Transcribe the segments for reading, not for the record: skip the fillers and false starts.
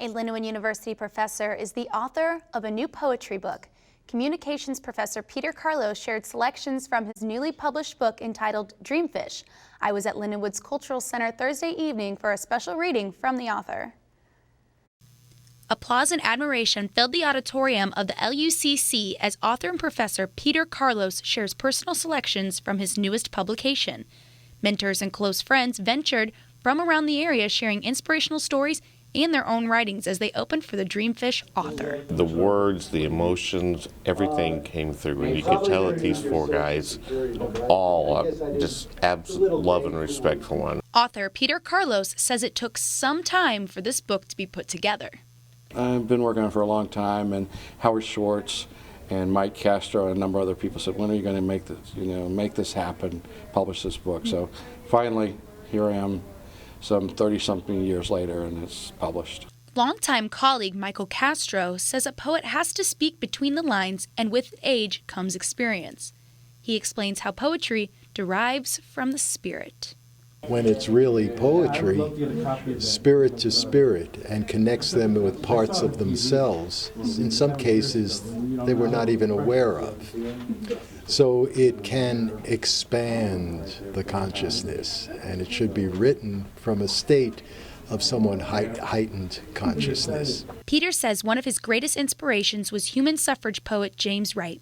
A Lindenwood University professor is the author of a new poetry book. Communications professor Peter Carlos shared selections from his newly published book entitled Dreamfish. I was at Lindenwood's Cultural Center Thursday evening for a special reading from the author. Applause and admiration filled the auditorium of the LUCC as author and professor Peter Carlos shares personal selections from his newest publication. Mentors and close friends ventured from around the area sharing inspirational stories and their own writings as they opened for the Dreamfish author. The words, the emotions, everything came through, and you could tell that these four guys all just absolute love and respect for one. Author Peter Carlos says it took some time for this book to be put together. I've been working on it for a long time, and Howard Schwartz and Mike Castro and a number of other people said, when are you going to make this, make this happen, publish this book? So finally, here I am, some 30-something years later, and it's published. Longtime colleague Michael Castro says a poet has to speak between the lines, and with age comes experience. He explains how poetry derives from the spirit. When it's really poetry, spirit to spirit, and connects them with parts of themselves, in some cases they were not even aware of. So it can expand the consciousness, and it should be written from a state of somewhat heightened consciousness. Peter says one of his greatest inspirations was human suffrage poet James Wright.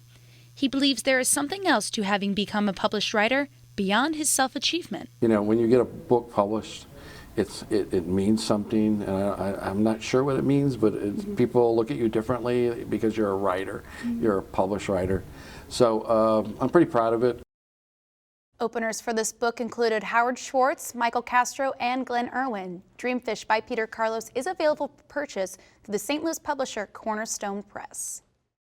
He believes there is something else to having become a published writer beyond his self-achievement. When you get a book published, it means something, and I'm not sure what it means, but people look at you differently because you're a writer, you're a published writer. So I'm pretty proud of it. Openers for this book included Howard Schwartz, Michael Castro, and Glenn Irwin. Dreamfish by Peter Carlos is available for purchase through the St. Louis publisher Cornerstone Press.